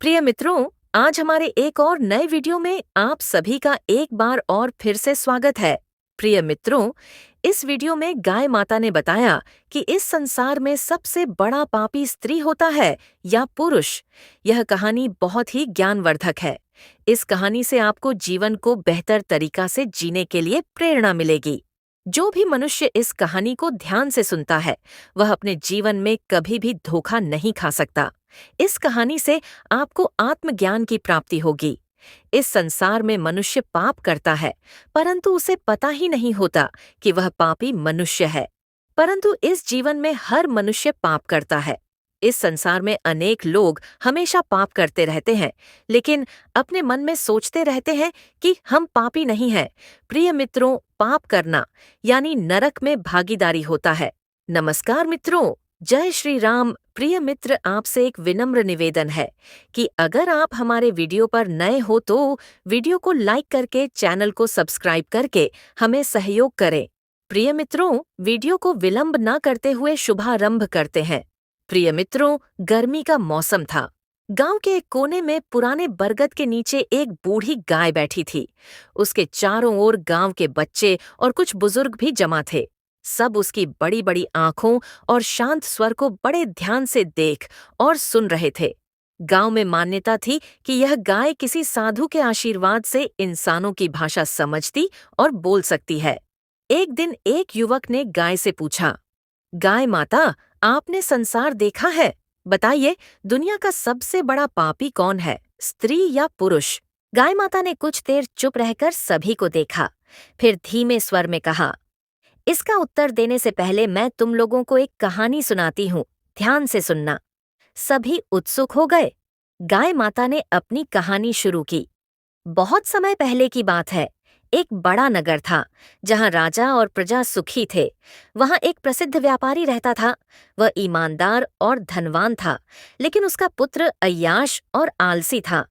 प्रिय मित्रों, आज हमारे एक और नए वीडियो में आप सभी का एक बार और फिर से स्वागत है। प्रिय मित्रों, इस वीडियो में गाय माता ने बताया कि इस संसार में सबसे बड़ा पापी स्त्री होता है या पुरुष। यह कहानी बहुत ही ज्ञानवर्धक है। इस कहानी से आपको जीवन को बेहतर तरीका से जीने के लिए प्रेरणा मिलेगी। जो भी मनुष्य इस कहानी को ध्यान से सुनता है, वह अपने जीवन में कभी भी धोखा नहीं खा सकता। इस कहानी से आपको आत्मज्ञान की प्राप्ति होगी। इस संसार में मनुष्य पाप करता है, परंतु उसे पता ही नहीं होता कि वह पापी मनुष्य है। परंतु इस जीवन में हर मनुष्य पाप करता है। इस संसार में अनेक लोग हमेशा पाप करते रहते हैं, लेकिन अपने मन में सोचते रहते हैं कि हम पापी नहीं हैं। प्रिय मित्रों, पाप करना यानी नरक में भागीदारी होता है। नमस्कार मित्रों, जय श्री राम। प्रिय मित्र, आपसे एक विनम्र निवेदन है कि अगर आप हमारे वीडियो पर नए हो तो वीडियो को लाइक करके चैनल को सब्सक्राइब करके हमें सहयोग करें। प्रिय मित्रों, वीडियो को विलंब न करते हुए शुभारंभ करते हैं। प्रिय मित्रों, गर्मी का मौसम था। गांव के एक कोने में पुराने बरगद के नीचे एक बूढ़ी गाय बैठी थी। उसके चारों ओर गांव के बच्चे और कुछ बुजुर्ग भी जमा थे। सब उसकी बड़ी बड़ी आंखों और शांत स्वर को बड़े ध्यान से देख और सुन रहे थे। गांव में मान्यता थी कि यह गाय किसी साधु के आशीर्वाद से इंसानों की भाषा समझती और बोल सकती है। एक दिन एक युवक ने गाय से पूछा, गाय माता, आपने संसार देखा है? बताइए, दुनिया का सबसे बड़ा पापी कौन है, स्त्री या पुरुष? गाय माता ने कुछ देर चुप रहकर सभी को देखा, फिर धीमे स्वर में कहा, इसका उत्तर देने से पहले मैं तुम लोगों को एक कहानी सुनाती हूँ, ध्यान से सुनना। सभी उत्सुक हो गए। गाय माता ने अपनी कहानी शुरू की। बहुत समय पहले की बात है। एक बड़ा नगर था, जहाँ राजा और प्रजा सुखी थे। वहाँ एक प्रसिद्ध व्यापारी रहता था। वह ईमानदार और धनवान था, लेकिन उसका पुत्र अय्याश और आलसी था।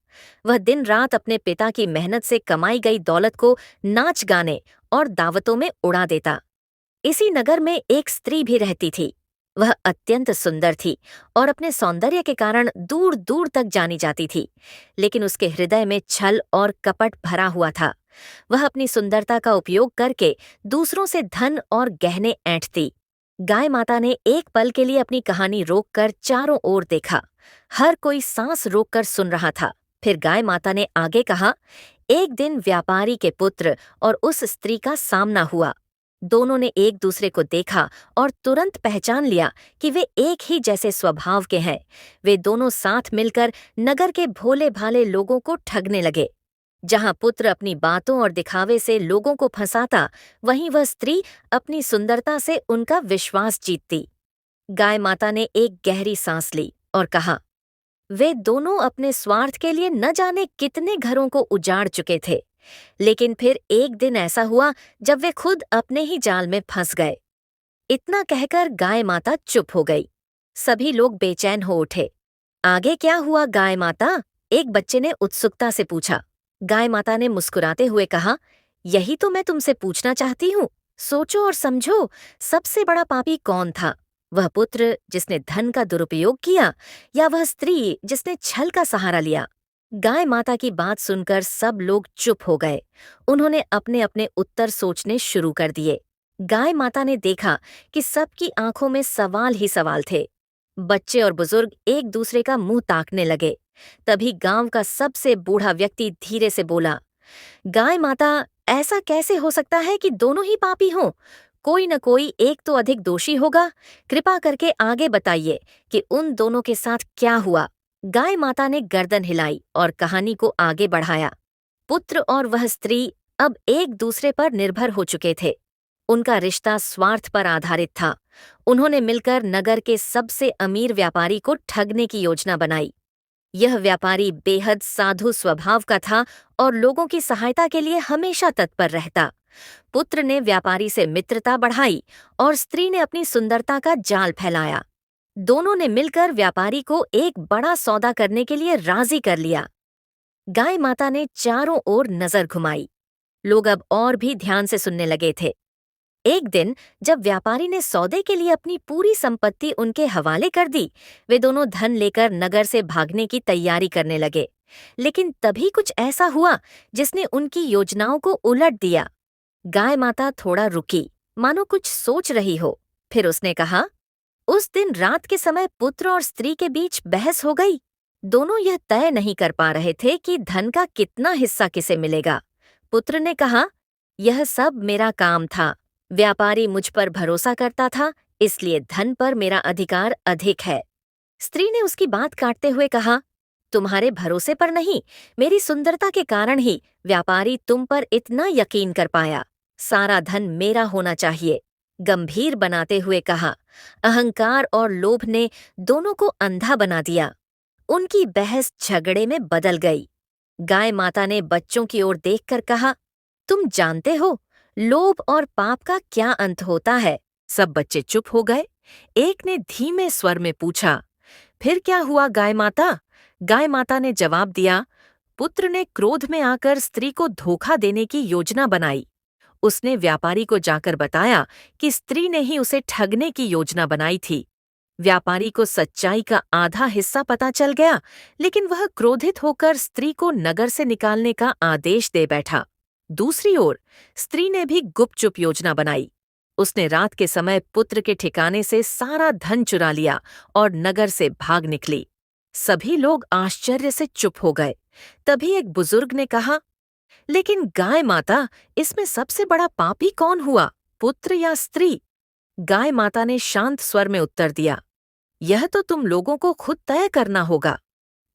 वह दिन रात अपने पिता की मेहनत से कमाई गई दौलत को नाच गाने और दावतों में उड़ा देता। इसी नगर में एक स्त्री भी रहती थी। वह अत्यंत सुंदर थी और अपने सौंदर्य के कारण दूर दूर तक जानी जाती थी, लेकिन उसके हृदय में छल और कपट भरा हुआ था। वह अपनी सुंदरता का उपयोग करके दूसरों से धन और गहने ऐंठती। गाय माता ने एक पल के लिए अपनी कहानी रोककर चारों ओर देखा। हर कोई सांस रोककर सुन रहा था। फिर गाय माता ने आगे कहा, एक दिन व्यापारी के पुत्र और उस स्त्री का सामना हुआ। दोनों ने एक दूसरे को देखा और तुरंत पहचान लिया कि वे एक ही जैसे स्वभाव के हैं। वे दोनों साथ मिलकर नगर के भोले भाले लोगों को ठगने लगे। जहां पुत्र अपनी बातों और दिखावे से लोगों को फंसाता, वहीं वह स्त्री अपनी सुंदरता से उनका विश्वास जीतती। गाय माता ने एक गहरी सांस ली और कहा, वे दोनों अपने स्वार्थ के लिए न जाने कितने घरों को उजाड़ चुके थे, लेकिन फिर एक दिन ऐसा हुआ जब वे खुद अपने ही जाल में फंस गए। इतना कहकर गाय माता चुप हो गई। सभी लोग बेचैन हो उठे। आगे क्या हुआ गाय माता? एक बच्चे ने उत्सुकता से पूछा। गाय माता ने मुस्कुराते हुए कहा, यही तो मैं तुमसे पूछना चाहती हूँ। सोचो और समझो, सबसे बड़ा पापी कौन था? वह पुत्र जिसने धन का दुरुपयोग किया, या वह स्त्री जिसने छल का सहारा लिया? गाय माता की बात सुनकर सब लोग चुप हो गए। उन्होंने अपने अपने उत्तर सोचने शुरू कर दिए। गाय माता ने देखा कि सबकी आंखों में सवाल ही सवाल थे। बच्चे और बुजुर्ग एक दूसरे का मुंह ताकने लगे। तभी गांव का सबसे बूढ़ा व्यक्ति धीरे से बोला, गाय माता, ऐसा कैसे हो सकता है कि दोनों ही पापी हों? कोई न कोई एक तो अधिक दोषी होगा। कृपा करके आगे बताइए कि उन दोनों के साथ क्या हुआ। गाय माता ने गर्दन हिलाई और कहानी को आगे बढ़ाया। पुत्र और वह स्त्री अब एक दूसरे पर निर्भर हो चुके थे। उनका रिश्ता स्वार्थ पर आधारित था। उन्होंने मिलकर नगर के सबसे अमीर व्यापारी को ठगने की योजना बनाई। यह व्यापारी बेहद साधु स्वभाव का था और लोगों की सहायता के लिए हमेशा तत्पर रहता। पुत्र ने व्यापारी से मित्रता बढ़ाई और स्त्री ने अपनी सुंदरता का जाल फैलाया। दोनों ने मिलकर व्यापारी को एक बड़ा सौदा करने के लिए राजी कर लिया। गाय माता ने चारों ओर नजर घुमाई। लोग अब और भी ध्यान से सुनने लगे थे। एक दिन जब व्यापारी ने सौदे के लिए अपनी पूरी संपत्ति उनके हवाले कर दी, वे दोनों धन लेकर नगर से भागने की तैयारी करने लगे। लेकिन तभी कुछ ऐसा हुआ जिसने उनकी योजनाओं को उलट दिया। गाय माता थोड़ा रुकी, मानो कुछ सोच रही हो। फिर उसने कहा, उस दिन रात के समय पुत्र और स्त्री के बीच बहस हो गई। दोनों यह तय नहीं कर पा रहे थे कि धन का कितना हिस्सा किसे मिलेगा। पुत्र ने कहा, यह सब मेरा काम था। व्यापारी मुझ पर भरोसा करता था, इसलिए धन पर मेरा अधिकार अधिक है। स्त्री ने उसकी बात काटते हुए कहा, तुम्हारे भरोसे पर नहीं, मेरी सुंदरता के कारण ही व्यापारी तुम पर इतना यकीन कर पाया। सारा धन मेरा होना चाहिए। गंभीर बनाते हुए कहा। अहंकार और लोभ ने दोनों को अंधा बना दिया। उनकी बहस झगड़े में बदल गई। गाय माता ने बच्चों की ओर देखकर कहा, तुम जानते हो लोभ और पाप का क्या अंत होता है? सब बच्चे चुप हो गए। एक ने धीमे स्वर में पूछा, फिर क्या हुआ गाय माता? गाय माता ने जवाब दिया, पुत्र ने क्रोध में आकर स्त्री को धोखा देने की योजना बनाई। उसने व्यापारी को जाकर बताया कि स्त्री ने ही उसे ठगने की योजना बनाई थी। व्यापारी को सच्चाई का आधा हिस्सा पता चल गया, लेकिन वह क्रोधित होकर स्त्री को नगर से निकालने का आदेश दे बैठा। दूसरी ओर स्त्री ने भी गुपचुप योजना बनाई। उसने रात के समय पुत्र के ठिकाने से सारा धन चुरा लिया और नगर से भाग निकली। सभी लोग आश्चर्य से चुप हो गए। तभी एक बुजुर्ग ने कहा, लेकिन गाय माता, इसमें सबसे बड़ा पापी कौन हुआ, पुत्र या स्त्री? गाय माता ने शांत स्वर में उत्तर दिया, यह तो तुम लोगों को खुद तय करना होगा।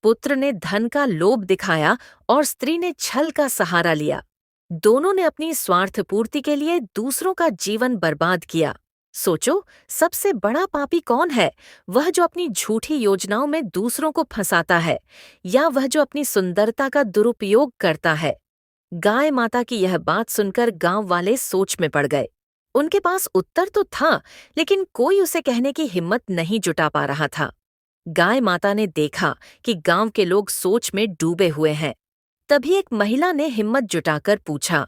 पुत्र ने धन का लोभ दिखाया और स्त्री ने छल का सहारा लिया। दोनों ने अपनी स्वार्थ पूर्ति के लिए दूसरों का जीवन बर्बाद किया। सोचो, सबसे बड़ा पापी कौन है? वह जो अपनी झूठी योजनाओं में दूसरों को फंसाता है, या वह जो अपनी सुंदरता का दुरुपयोग करता है? गाय माता की यह बात सुनकर गांव वाले सोच में पड़ गए। उनके पास उत्तर तो था, लेकिन कोई उसे कहने की हिम्मत नहीं जुटा पा रहा था। गाय माता ने देखा कि गांव के लोग सोच में डूबे हुए हैं। तभी एक महिला ने हिम्मत जुटाकर पूछा,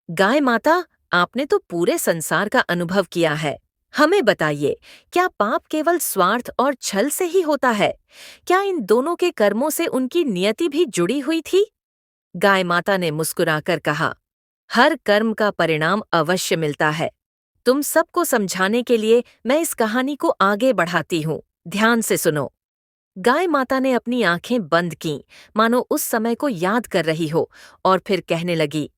गाय माता, आपने तो पूरे संसार का अनुभव किया है। हमें बताइए, क्या पाप केवल स्वार्थ और छल से ही होता है? क्या इन दोनों के कर्मों से उनकी नियति भी जुड़ी हुई थी? गाय माता ने मुस्कुराकर कहा, हर कर्म का परिणाम अवश्य मिलता है। तुम सबको समझाने के लिए मैं इस कहानी को आगे बढ़ाती हूँ। ध्यान से सुनो। गाय माता ने अपनी आंखें बंद कीं, मानो उस समय को याद कर रही हो, और फिर कहने लगी,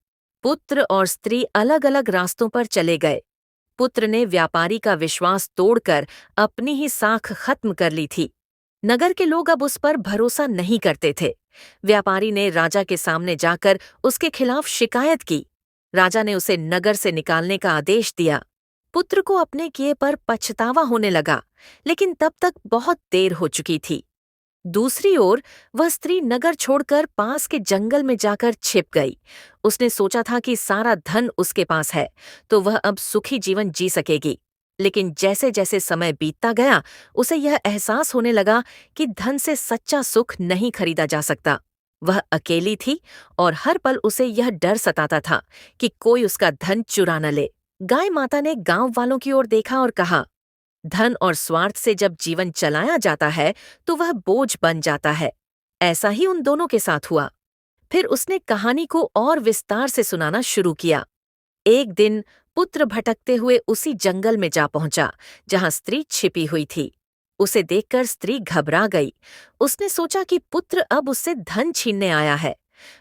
पुत्र और स्त्री अलग अलग रास्तों पर चले गए। पुत्र ने व्यापारी का विश्वास तोड़कर अपनी ही साख खत्म कर ली थी। नगर के लोग अब उस पर भरोसा नहीं करते थे। व्यापारी ने राजा के सामने जाकर उसके खिलाफ शिकायत की। राजा ने उसे नगर से निकालने का आदेश दिया। पुत्र को अपने किए पर पछतावा होने लगा, लेकिन तब तक बहुत देर हो चुकी थी। दूसरी ओर वह स्त्री नगर छोड़कर पास के जंगल में जाकर छिप गई। उसने सोचा था कि सारा धन उसके पास है, तो वह अब सुखी जीवन जी सकेगी। लेकिन जैसे जैसे समय बीतता गया, उसे यह एहसास होने लगा कि धन से सच्चा सुख नहीं खरीदा जा सकता। वह अकेली थी और हर पल उसे यह डर सताता था कि कोई उसका धन चुरा न ले। गाय माता ने गांव वालों की ओर देखा और कहा, धन और स्वार्थ से जब जीवन चलाया जाता है तो वह बोझ बन जाता है। ऐसा ही उन दोनों के साथ हुआ। फिर उसने कहानी को और विस्तार से सुनाना शुरू किया। एक दिन पुत्र भटकते हुए उसी जंगल में जा पहुंचा जहां स्त्री छिपी हुई थी। उसे देखकर स्त्री घबरा गई। उसने सोचा कि पुत्र अब उससे धन छीनने आया है।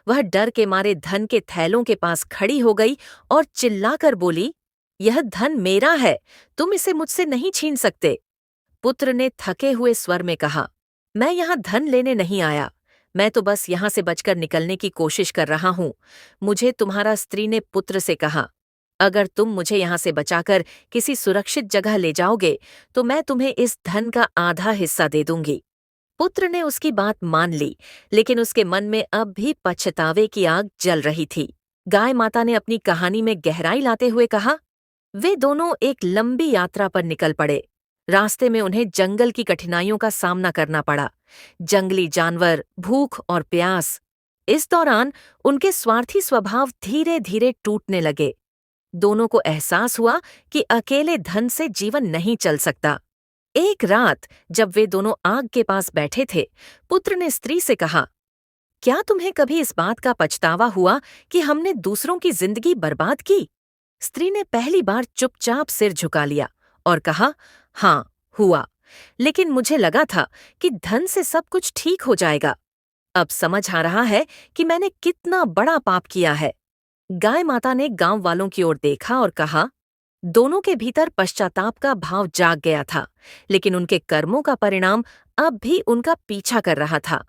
वह डर के मारे धन के थैलों के पास खड़ी हो गई और चिल्लाकर बोली, यह धन मेरा है, तुम इसे मुझसे नहीं छीन सकते। पुत्र ने थके हुए स्वर में कहा, मैं यहाँ धन लेने नहीं आया। मैं तो बस यहाँ से बचकर निकलने की कोशिश कर रहा हूँ। मुझे तुम्हारा, स्त्री ने पुत्र से कहा, अगर तुम मुझे यहाँ से बचाकर किसी सुरक्षित जगह ले जाओगे तो मैं तुम्हें इस धन का आधा हिस्सा दे दूंगी। पुत्र ने उसकी बात मान ली, लेकिन उसके मन में अब भी पछतावे की आग जल रही थी। गाय माता ने अपनी कहानी में गहराई लाते हुए कहा, वे दोनों एक लंबी यात्रा पर निकल पड़े। रास्ते में उन्हें जंगल की कठिनाइयों का सामना करना पड़ा। जंगली जानवर, भूख और प्यास। इस दौरान उनके स्वार्थी स्वभाव धीरे धीरे टूटने लगे। दोनों को एहसास हुआ कि अकेले धन से जीवन नहीं चल सकता। एक रात जब वे दोनों आग के पास बैठे थे, पुत्र ने स्त्री से कहा, क्या तुम्हें कभी इस बात का पछतावा हुआ कि हमने दूसरों की जिंदगी बर्बाद की? स्त्री ने पहली बार चुपचाप सिर झुका लिया और कहा, हाँ, हुआ। लेकिन मुझे लगा था कि धन से सब कुछ ठीक हो जाएगा। अब समझ आ रहा है कि मैंने कितना बड़ा पाप किया है। गाय माता ने गांव वालों की ओर देखा और कहा, दोनों के भीतर पश्चाताप का भाव जाग गया था, लेकिन उनके कर्मों का परिणाम अब भी उनका पीछा कर रहा था।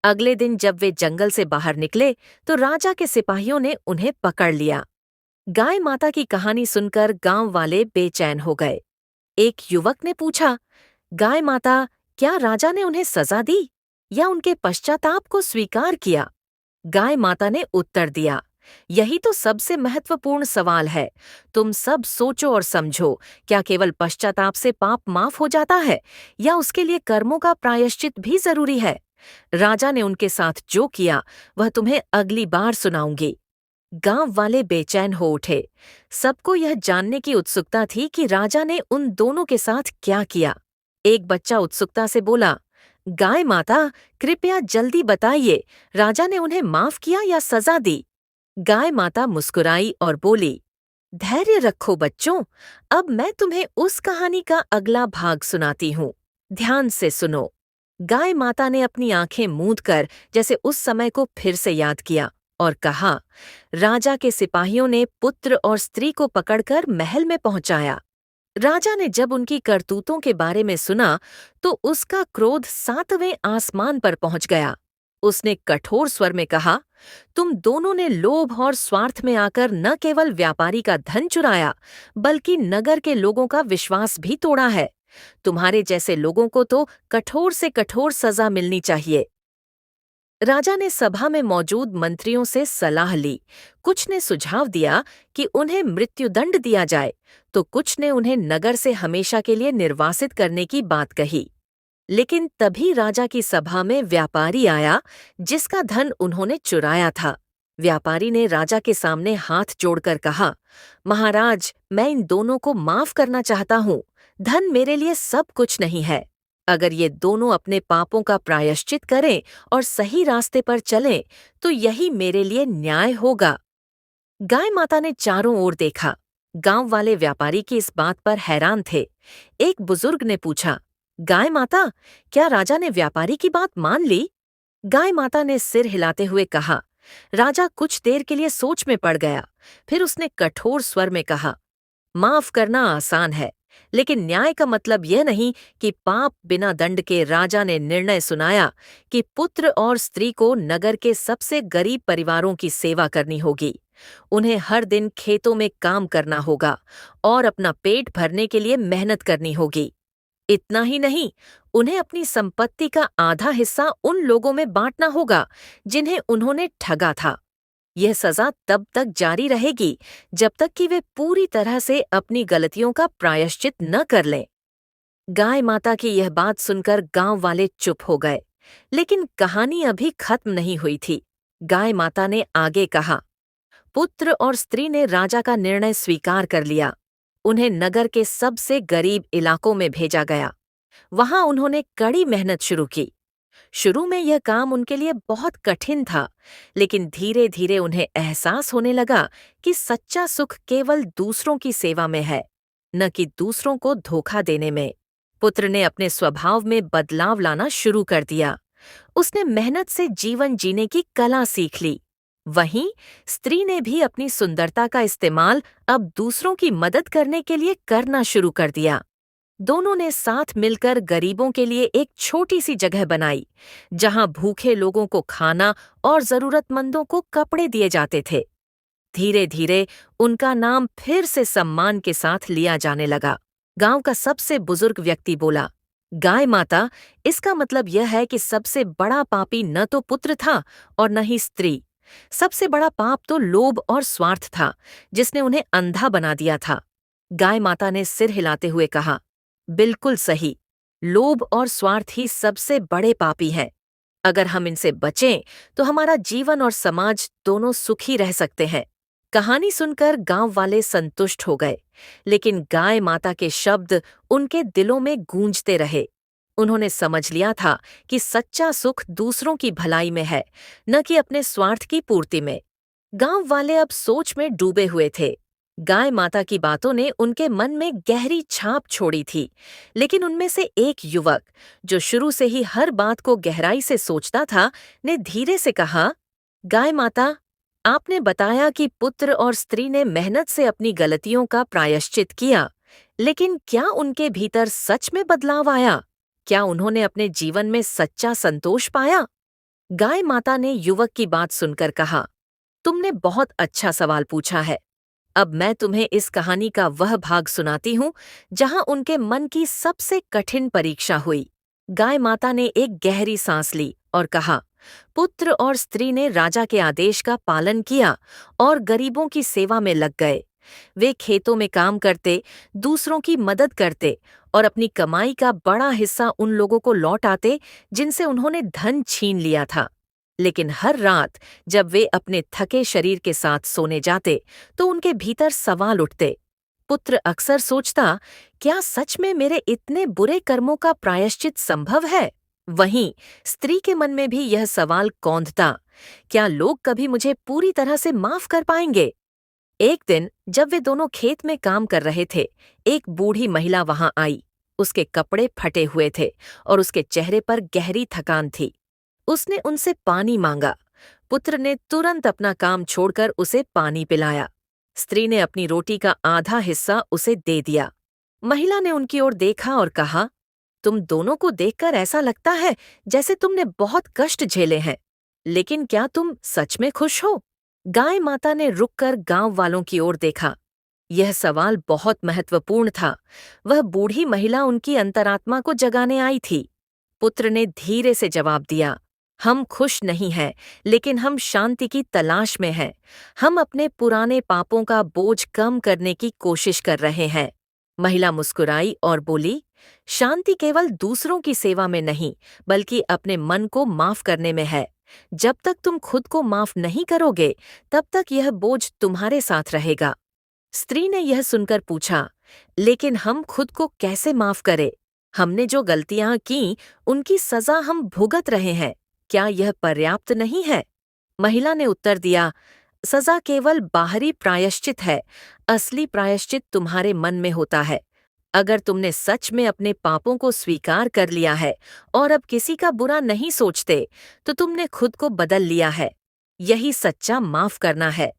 अगले दिन जब वे जंगल से बाहर निकले तो राजा के सिपाहियों ने उन्हें पकड़ लिया। गाय माता की कहानी सुनकर गांव वाले बेचैन हो गए। एक युवक ने पूछा, गाय माता, क्या राजा ने उन्हें सजा दी या उनके पश्चाताप को स्वीकार किया? गाय माता ने उत्तर दिया, यही तो सबसे महत्वपूर्ण सवाल है। तुम सब सोचो और समझो, क्या केवल पश्चाताप से पाप माफ हो जाता है या उसके लिए कर्मों का प्रायश्चित भी जरूरी है? राजा ने उनके साथ जो किया वह तुम्हें अगली बार सुनाऊंगी। गांव वाले बेचैन हो उठे। सबको यह जानने की उत्सुकता थी कि राजा ने उन दोनों के साथ क्या किया। एक बच्चा उत्सुकता से बोला, गाय माता, कृपया जल्दी बताइए, राजा ने उन्हें माफ किया या सजा दी? गाय माता मुस्कुराई और बोली, धैर्य रखो बच्चों, अब मैं तुम्हें उस कहानी का अगला भाग सुनाती हूँ। ध्यान से सुनो। गाय माता ने अपनी आंखें मूंदकर जैसे उस समय को फिर से याद किया और कहा, राजा के सिपाहियों ने पुत्र और स्त्री को पकड़कर महल में पहुंचाया। राजा ने जब उनकी करतूतों के बारे में सुना तो उसका क्रोध 7वें आसमान पर पहुंच गया। उसने कठोर स्वर में कहा, तुम दोनों ने लोभ और स्वार्थ में आकर न केवल व्यापारी का धन चुराया, बल्कि नगर के लोगों का विश्वास भी तोड़ा है। तुम्हारे जैसे लोगों को तो कठोर से कठोर सजा मिलनी चाहिए। राजा ने सभा में मौजूद मंत्रियों से सलाह ली। कुछ ने सुझाव दिया कि उन्हें मृत्युदंड दिया जाए, तो कुछ ने उन्हें नगर से हमेशा के लिए निर्वासित करने की बात कही। लेकिन तभी राजा की सभा में व्यापारी आया जिसका धन उन्होंने चुराया था। व्यापारी ने राजा के सामने हाथ जोड़कर कहा, महाराज, मैं इन दोनों को माफ करना चाहता हूँ। धन मेरे लिए सब कुछ नहीं है। अगर ये दोनों अपने पापों का प्रायश्चित करें और सही रास्ते पर चलें, तो यही मेरे लिए न्याय होगा। गाय माता ने चारों ओर देखा। गांव वाले व्यापारी की इस बात पर हैरान थे। एक बुजुर्ग ने पूछा, गाय माता, क्या राजा ने व्यापारी की बात मान ली? गाय माता ने सिर हिलाते हुए कहा, राजा कुछ देर के लिए सोच में पड़ गया। फिर उसने कठोर स्वर में कहा, माफ करना आसान है, लेकिन न्याय का मतलब यह नहीं कि पाप बिना दंड के। राजा ने निर्णय सुनाया कि पुत्र और स्त्री को नगर के सबसे गरीब परिवारों की सेवा करनी होगी। उन्हें हर दिन खेतों में काम करना होगा और अपना पेट भरने के लिए मेहनत करनी होगी। इतना ही नहीं, उन्हें अपनी संपत्ति का आधा हिस्सा उन लोगों में बांटना होगा जिन्हें उन्होंने ठगा था। यह सजा तब तक जारी रहेगी जब तक कि वे पूरी तरह से अपनी गलतियों का प्रायश्चित न कर लें। गाय माता की यह बात सुनकर गांव वाले चुप हो गए, लेकिन कहानी अभी खत्म नहीं हुई थी। गाय माता ने आगे कहा, पुत्र और स्त्री ने राजा का निर्णय स्वीकार कर लिया। उन्हें नगर के सबसे गरीब इलाकों में भेजा गया। वहां उन्होंने कड़ी मेहनत शुरू की। शुरू में यह काम उनके लिए बहुत कठिन था, लेकिन धीरे धीरे उन्हें एहसास होने लगा कि सच्चा सुख केवल दूसरों की सेवा में है, न कि दूसरों को धोखा देने में। पुत्र ने अपने स्वभाव में बदलाव लाना शुरू कर दिया। उसने मेहनत से जीवन जीने की कला सीख ली। वहीं स्त्री ने भी अपनी सुंदरता का इस्तेमाल अब दूसरों की मदद करने के लिए करना शुरू कर दिया। दोनों ने साथ मिलकर गरीबों के लिए एक छोटी सी जगह बनाई, जहां भूखे लोगों को खाना और जरूरतमंदों को कपड़े दिए जाते थे। धीरे धीरे उनका नाम फिर से सम्मान के साथ लिया जाने लगा। गांव का सबसे बुजुर्ग व्यक्ति बोला, गाय माता, इसका मतलब यह है कि सबसे बड़ा पापी न तो पुत्र था और न ही स्त्री। सबसे बड़ा पाप तो लोभ और स्वार्थ था, जिसने उन्हें अंधा बना दिया था। गाय माता ने सिर हिलाते हुए कहा, बिल्कुल सही। लोभ और स्वार्थ ही सबसे बड़े पापी हैं। अगर हम इनसे बचें तो हमारा जीवन और समाज दोनों सुखी रह सकते हैं। कहानी सुनकर गांव वाले संतुष्ट हो गए, लेकिन गाय माता के शब्द उनके दिलों में गूंजते रहे। उन्होंने समझ लिया था कि सच्चा सुख दूसरों की भलाई में है, न कि अपने स्वार्थ की पूर्ति में। गांव वाले अब सोच में डूबे हुए थे। गाय माता की बातों ने उनके मन में गहरी छाप छोड़ी थी, लेकिन उनमें से एक युवक, जो शुरू से ही हर बात को गहराई से सोचता था, ने धीरे से कहा, गाय माता, आपने बताया कि पुत्र और स्त्री ने मेहनत से अपनी गलतियों का प्रायश्चित किया, लेकिन क्या उनके भीतर सच में बदलाव आया? क्या उन्होंने अपने जीवन में सच्चा संतोष पाया? गाय माता ने युवक की बात सुनकर कहा, तुमने बहुत अच्छा सवाल पूछा है। अब मैं तुम्हें इस कहानी का वह भाग सुनाती हूँ जहाँ उनके मन की सबसे कठिन परीक्षा हुई। गाय माता ने एक गहरी सांस ली और कहा, पुत्र और स्त्री ने राजा के आदेश का पालन किया और गरीबों की सेवा में लग गए। वे खेतों में काम करते, दूसरों की मदद करते और अपनी कमाई का बड़ा हिस्सा उन लोगों को लौट आते जिनसे उन्होंने धन छीन लिया था। लेकिन हर रात जब वे अपने थके शरीर के साथ सोने जाते तो उनके भीतर सवाल उठते। पुत्र अक्सर सोचता, क्या सच में मेरे इतने बुरे कर्मों का प्रायश्चित संभव है? वहीं स्त्री के मन में भी यह सवाल कौंधता, क्या लोग कभी मुझे पूरी तरह से माफ कर पाएंगे? एक दिन जब वे दोनों खेत में काम कर रहे थे, एक बूढ़ी महिला वहां आई। उसके कपड़े फटे हुए थे और उसके चेहरे पर गहरी थकान थी। उसने उनसे पानी मांगा। पुत्र ने तुरंत अपना काम छोड़कर उसे पानी पिलाया। स्त्री ने अपनी रोटी का आधा हिस्सा उसे दे दिया। महिला ने उनकी ओर देखा और कहा, तुम दोनों को देखकर ऐसा लगता है जैसे तुमने बहुत कष्ट झेले हैं, लेकिन क्या तुम सच में खुश हो? गाय माता ने रुककर गांव वालों की ओर देखा। यह सवाल बहुत महत्वपूर्ण था। वह बूढ़ी महिला उनकी अंतरात्मा को जगाने आई थी। पुत्र ने धीरे से जवाब दिया, हम खुश नहीं हैं, लेकिन हम शांति की तलाश में हैं। हम अपने पुराने पापों का बोझ कम करने की कोशिश कर रहे हैं। महिला मुस्कुराई और बोली, शांति केवल दूसरों की सेवा में नहीं, बल्कि अपने मन को माफ करने में है। जब तक तुम खुद को माफ नहीं करोगे, तब तक यह बोझ तुम्हारे साथ रहेगा। स्त्री ने यह सुनकर पूछा, लेकिन हम खुद को कैसे माफ करें? हमने जो गलतियां की, उनकी सजा हम भुगत रहे हैं। क्या यह पर्याप्त नहीं है? महिला ने उत्तर दिया, सजा केवल बाहरी प्रायश्चित है। असली प्रायश्चित तुम्हारे मन में होता है। अगर तुमने सच में अपने पापों को स्वीकार कर लिया है और अब किसी का बुरा नहीं सोचते, तो तुमने खुद को बदल लिया है। यही सच्चा माफ करना है।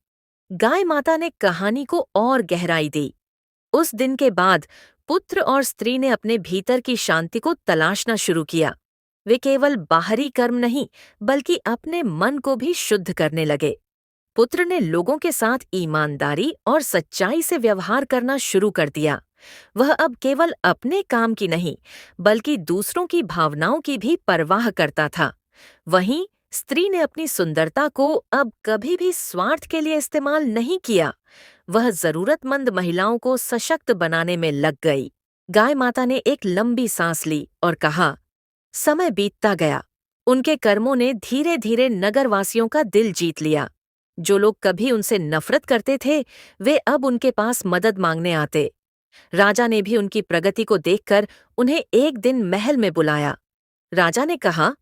गाय माता ने कहानी को और गहराई दी। उस दिन के बाद पुत्र और स्त्री ने अपने भीतर की शांति को तलाशना शुरू किया। वे केवल बाहरी कर्म नहीं, बल्कि अपने मन को भी शुद्ध करने लगे। पुत्र ने लोगों के साथ ईमानदारी और सच्चाई से व्यवहार करना शुरू कर दिया। वह अब केवल अपने काम की नहीं, बल्कि दूसरों की भावनाओं की भी परवाह करता था। वहीं स्त्री ने अपनी सुंदरता को अब कभी भी स्वार्थ के लिए इस्तेमाल नहीं किया। वह जरूरतमंद महिलाओं को सशक्त बनाने में लग गई। गाय माता ने एक लंबी सांस ली और कहा, समय बीतता गया। उनके कर्मों ने धीरे धीरे नगरवासियों का दिल जीत लिया। जो लोग कभी उनसे नफरत करते थे, वे अब उनके पास मदद मांगने आते। राजा ने भी उनकी प्रगति को देखकर उन्हें एक दिन महल में बुलाया। राजा ने कहा,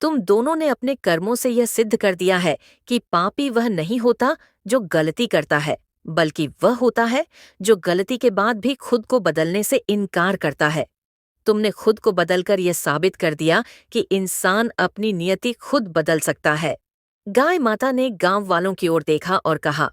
तुम दोनों ने अपने कर्मों से यह सिद्ध कर दिया है कि पापी वह नहीं होता जो गलती करता है, बल्कि वह होता है जो गलती के बाद भी खुद को बदलने से इनकार करता है। तुमने खुद को बदलकर यह साबित कर दिया कि इंसान अपनी नियति खुद बदल सकता है। गाय माता ने गांव वालों की ओर देखा और कहा,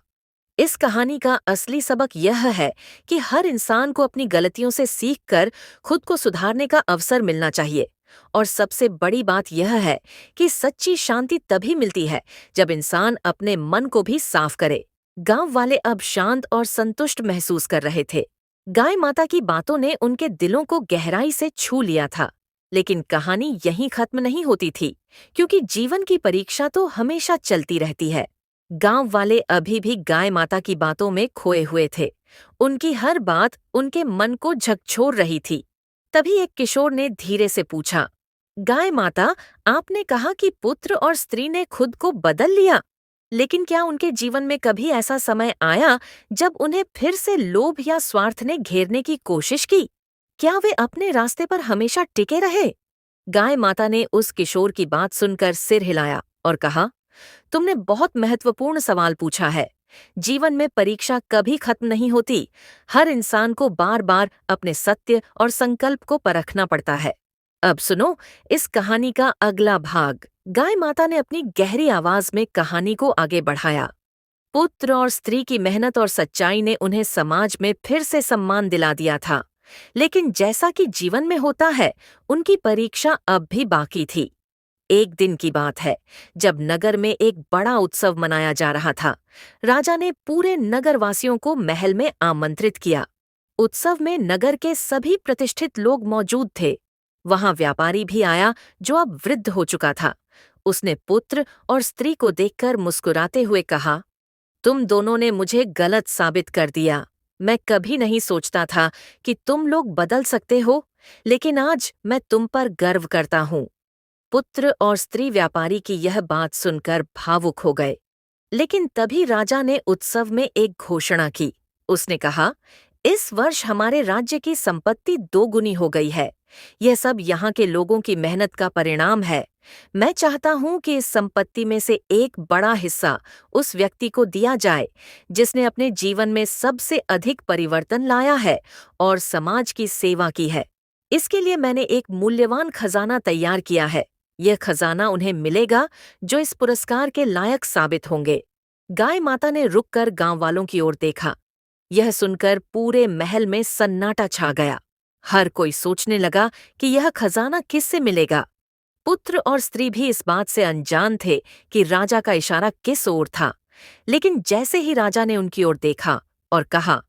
इस कहानी का असली सबक यह है कि हर इंसान को अपनी गलतियों से सीखकर खुद को सुधारने का अवसर मिलना चाहिए। और सबसे बड़ी बात यह है कि सच्ची शांति तभी मिलती है जब इंसान अपने मन को भी साफ करे। गांव वाले अब शांत और संतुष्ट महसूस कर रहे थे। गाय माता की बातों ने उनके दिलों को गहराई से छू लिया था। लेकिन कहानी यहीं खत्म नहीं होती थी, क्योंकि जीवन की परीक्षा तो हमेशा चलती रहती है। गांव वाले अभी भी गाय माता की बातों में खोए हुए थे। उनकी हर बात उनके मन को झकझोर रही थी। तभी एक किशोर ने धीरे से पूछा, गाय माता, आपने कहा कि पुत्र और स्त्री ने खुद को बदल लिया। लेकिन क्या उनके जीवन में कभी ऐसा समय आया जब उन्हें फिर से लोभ या स्वार्थ ने घेरने की कोशिश की? क्या वे अपने रास्ते पर हमेशा टिके रहे? गाय माता ने उस किशोर की बात सुनकर सिर हिलाया और कहा, तुमने बहुत महत्वपूर्ण सवाल पूछा है। जीवन में परीक्षा कभी खत्म नहीं होती। हर इंसान को बार बार अपने सत्य और संकल्प को परखना पड़ता है। अब सुनो इस कहानी का अगला भाग। गाय माता ने अपनी गहरी आवाज में कहानी को आगे बढ़ाया। पुत्र और स्त्री की मेहनत और सच्चाई ने उन्हें समाज में फिर से सम्मान दिला दिया था। लेकिन जैसा कि जीवन में होता है, उनकी परीक्षा अब भी बाकी थी। एक दिन की बात है, जब नगर में एक बड़ा उत्सव मनाया जा रहा था। राजा ने पूरे नगरवासियों को महल में आमंत्रित किया। उत्सव में नगर के सभी प्रतिष्ठित लोग मौजूद थे। वहां व्यापारी भी आया, जो अब वृद्ध हो चुका था। उसने पुत्र और स्त्री को देखकर मुस्कुराते हुए कहा, तुम दोनों ने मुझे गलत साबित कर दिया। मैं कभी नहीं सोचता था कि तुम लोग बदल सकते हो, लेकिन आज मैं तुम पर गर्व करता हूँ। पुत्र और स्त्री व्यापारी की यह बात सुनकर भावुक हो गए। लेकिन तभी राजा ने उत्सव में एक घोषणा की। उसने कहा, इस वर्ष हमारे राज्य की संपत्ति दोगुनी हो गई है। यह सब यहाँ के लोगों की मेहनत का परिणाम है। मैं चाहता हूँ कि इस संपत्ति में से एक बड़ा हिस्सा उस व्यक्ति को दिया जाए जिसने अपने जीवन में सबसे अधिक परिवर्तन लाया है और समाज की सेवा की है। इसके लिए मैंने एक मूल्यवान खजाना तैयार किया है। यह खजाना उन्हें मिलेगा जो इस पुरस्कार के लायक साबित होंगे। गाय माता ने रुककर गांव वालों की ओर देखा। यह सुनकर पूरे महल में सन्नाटा छा गया। हर कोई सोचने लगा कि यह खजाना किससे मिलेगा। पुत्र और स्त्री भी इस बात से अनजान थे कि राजा का इशारा किस ओर था। लेकिन जैसे ही राजा ने उनकी ओर देखा और कहा,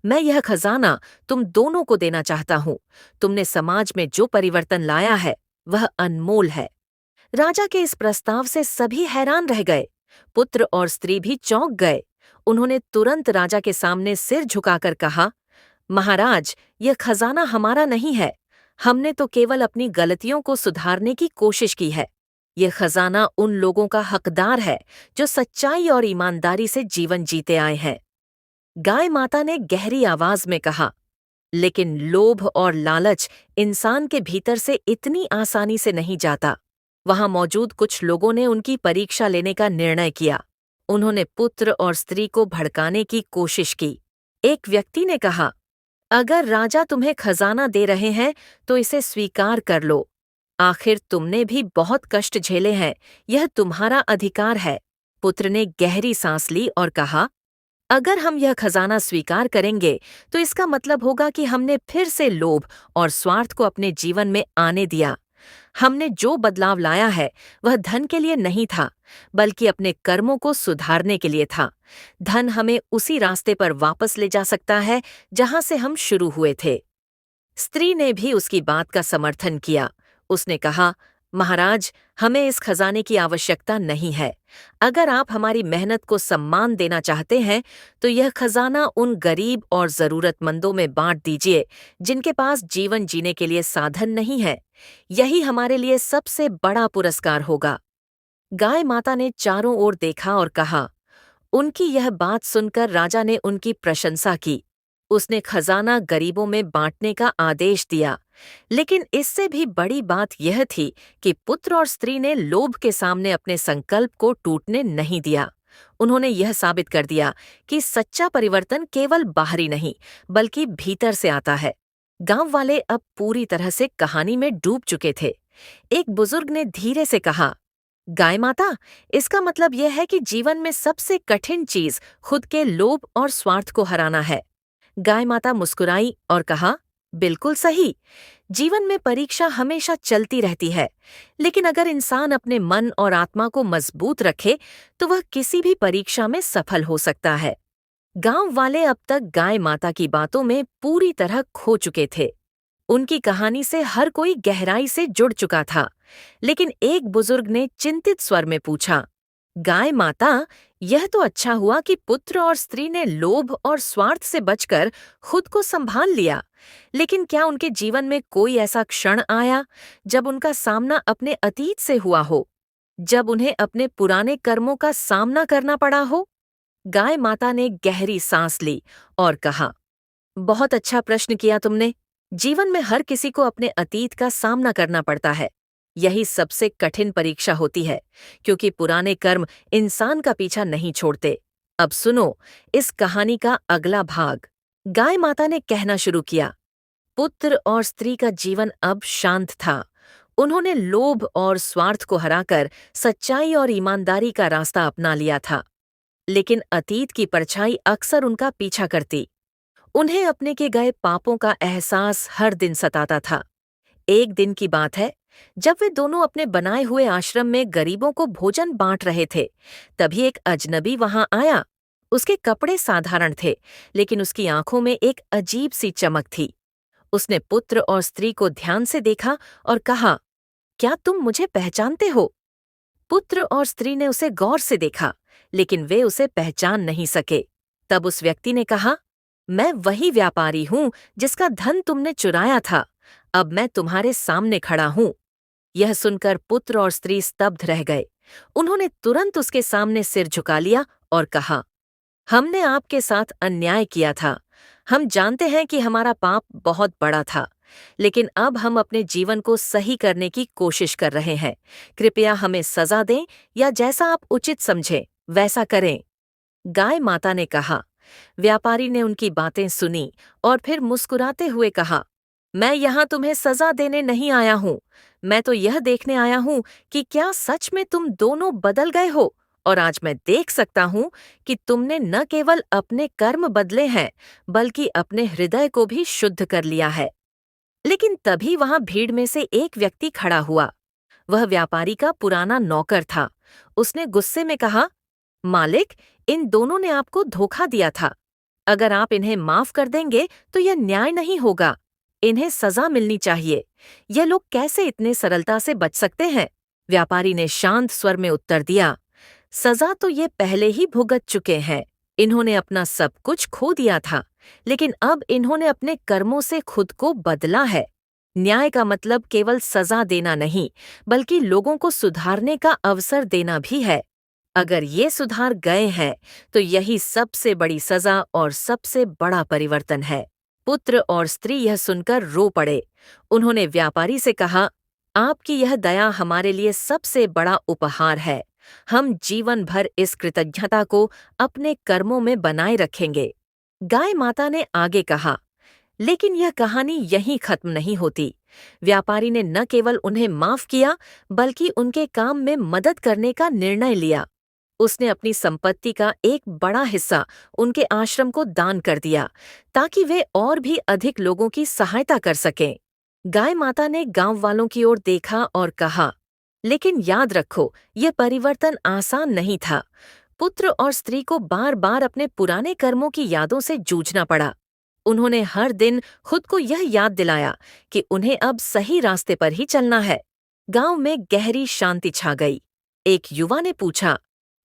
मैं यह खजाना तुम दोनों को देना चाहता हूँ। तुमने समाज में जो परिवर्तन लाया है वह अनमोल है। राजा के इस प्रस्ताव से सभी हैरान रह गए। पुत्र और स्त्री भी चौंक गए। उन्होंने तुरंत राजा के सामने सिर झुकाकर कहा, महाराज, यह खजाना हमारा नहीं है। हमने तो केवल अपनी गलतियों को सुधारने की कोशिश की है। यह खजाना उन लोगों का हकदार है जो सच्चाई और ईमानदारी से जीवन जीते आए हैं। गाय माता ने गहरी आवाज में कहा, लेकिन लोभ और लालच इंसान के भीतर से इतनी आसानी से नहीं जाता। वहां मौजूद कुछ लोगों ने उनकी परीक्षा लेने का निर्णय किया। उन्होंने पुत्र और स्त्री को भड़काने की कोशिश की। एक व्यक्ति ने कहा, अगर राजा तुम्हें खजाना दे रहे हैं तो इसे स्वीकार कर लो। आखिर तुमने भी बहुत कष्ट झेले हैं, यह तुम्हारा अधिकार है। पुत्र ने गहरी सांस ली और कहा, अगर हम यह खजाना स्वीकार करेंगे तो इसका मतलब होगा कि हमने फिर से लोभ और स्वार्थ को अपने जीवन में आने दिया। हमने जो बदलाव लाया है वह धन के लिए नहीं था, बल्कि अपने कर्मों को सुधारने के लिए था। धन हमें उसी रास्ते पर वापस ले जा सकता है जहां से हम शुरू हुए थे। स्त्री ने भी उसकी बात का समर्थन किया। उसने कहा, महाराज, हमें इस खजाने की आवश्यकता नहीं है। अगर आप हमारी मेहनत को सम्मान देना चाहते हैं तो यह खजाना उन गरीब और जरूरतमंदों में बांट दीजिए जिनके पास जीवन जीने के लिए साधन नहीं है। यही हमारे लिए सबसे बड़ा पुरस्कार होगा। गाय माता ने चारों ओर देखा और कहा। उनकी यह बात सुनकर राजा ने उनकी प्रशंसा की। उसने खजाना गरीबों में बांटने का आदेश दिया। लेकिन इससे भी बड़ी बात यह थी कि पुत्र और स्त्री ने लोभ के सामने अपने संकल्प को टूटने नहीं दिया। उन्होंने यह साबित कर दिया कि सच्चा परिवर्तन केवल बाहरी नहीं, बल्कि भीतर से आता है। गांव वाले अब पूरी तरह से कहानी में डूब चुके थे। एक बुजुर्ग ने धीरे से कहा, गाय माता, इसका मतलब यह है कि जीवन में सबसे कठिन चीज खुद के लोभ और स्वार्थ को हराना है। गाय माता मुस्कुराई और कहा, बिल्कुल सही। जीवन में परीक्षा हमेशा चलती रहती है, लेकिन अगर इंसान अपने मन और आत्मा को मजबूत रखे तो वह किसी भी परीक्षा में सफल हो सकता है। गांव वाले अब तक गाय माता की बातों में पूरी तरह खो चुके थे। उनकी कहानी से हर कोई गहराई से जुड़ चुका था। लेकिन एक बुजुर्ग ने चिंतित स्वर में पूछा, गाय माता, यह तो अच्छा हुआ कि पुत्र और स्त्री ने लोभ और स्वार्थ से बचकर खुद को संभाल लिया, लेकिन क्या उनके जीवन में कोई ऐसा क्षण आया जब उनका सामना अपने अतीत से हुआ हो? जब उन्हें अपने पुराने कर्मों का सामना करना पड़ा हो? गाय माता ने गहरी सांस ली और कहा, बहुत अच्छा प्रश्न किया तुमने। जीवन में हर किसी को अपने अतीत का सामना करना पड़ता है। यही सबसे कठिन परीक्षा होती है, क्योंकि पुराने कर्म इंसान का पीछा नहीं छोड़ते। अब सुनो इस कहानी का अगला भाग। गाय माता ने कहना शुरू किया। पुत्र और स्त्री का जीवन अब शांत था। उन्होंने लोभ और स्वार्थ को हराकर सच्चाई और ईमानदारी का रास्ता अपना लिया था। लेकिन अतीत की परछाई अक्सर उनका पीछा करती। उन्हें अपने के गए पापों का एहसास हर दिन सताता था। एक दिन की बात है, जब वे दोनों अपने बनाए हुए आश्रम में गरीबों को भोजन बांट रहे थे, तभी एक अजनबी वहां आया। उसके कपड़े साधारण थे, लेकिन उसकी आंखों में एक अजीब सी चमक थी। उसने पुत्र और स्त्री को ध्यान से देखा और कहा, क्या तुम मुझे पहचानते हो? पुत्र और स्त्री ने उसे गौर से देखा, लेकिन वे उसे पहचान नहीं सके। तब उस व्यक्ति ने कहा, मैं वही व्यापारी हूं जिसका धन तुमने चुराया था। अब मैं तुम्हारे सामने खड़ा हूं। यह सुनकर पुत्र और स्त्री स्तब्ध रह गए। उन्होंने तुरंत उसके सामने सिर झुका लिया और कहा, हमने आपके साथ अन्याय किया था। हम जानते हैं कि हमारा पाप बहुत बड़ा था, लेकिन अब हम अपने जीवन को सही करने की कोशिश कर रहे हैं। कृपया हमें सजा दें या जैसा आप उचित समझें वैसा करें। गाय माता ने कहा। व्यापारी ने उनकी बातें सुनी और फिर मुस्कुराते हुए कहा, मैं यहाँ तुम्हें सजा देने नहीं आया हूँ। मैं तो यह देखने आया हूँ कि क्या सच में तुम दोनों बदल गए हो, और आज मैं देख सकता हूँ कि तुमने न केवल अपने कर्म बदले हैं, बल्कि अपने हृदय को भी शुद्ध कर लिया है। लेकिन तभी वहां भीड़ में से एक व्यक्ति खड़ा हुआ। वह व्यापारी का पुराना नौकर था। उसने गुस्से में कहा, मालिक, इन दोनों ने आपको धोखा दिया था। अगर आप इन्हें माफ कर देंगे तो यह न्याय नहीं होगा। इन्हें सजा मिलनी चाहिए। यह लोग कैसे इतने सरलता से बच सकते हैं? व्यापारी ने शांत स्वर में उत्तर दिया, सजा तो ये पहले ही भुगत चुके हैं। इन्होंने अपना सब कुछ खो दिया था, लेकिन अब इन्होंने अपने कर्मों से खुद को बदला है। न्याय का मतलब केवल सजा देना नहीं, बल्कि लोगों को सुधारने का अवसर देना भी है। अगर ये सुधार गए हैं, तो यही सबसे बड़ी सजा और सबसे बड़ा परिवर्तन है। पुत्र और स्त्री यह सुनकर रो पड़े। उन्होंने व्यापारी से कहा, आपकी यह दया हमारे लिए सबसे बड़ा उपहार है। हम जीवन भर इस कृतज्ञता को अपने कर्मों में बनाए रखेंगे। गाय माता ने आगे कहा, लेकिन यह कहानी यहीं खत्म नहीं होती। व्यापारी ने न केवल उन्हें माफ किया, बल्कि उनके काम में मदद करने का निर्णय लिया। उसने अपनी संपत्ति का एक बड़ा हिस्सा उनके आश्रम को दान कर दिया, ताकि वे और भी अधिक लोगों की सहायता कर सकें। गाय माता ने गांव वालों की ओर देखा और कहा, लेकिन याद रखो, यह परिवर्तन आसान नहीं था। पुत्र और स्त्री को बार बार अपने पुराने कर्मों की यादों से जूझना पड़ा। उन्होंने हर दिन खुद को यह याद दिलाया कि उन्हें अब सही रास्ते पर ही चलना है। गांव में गहरी शांति छा गई। एक युवा ने पूछा,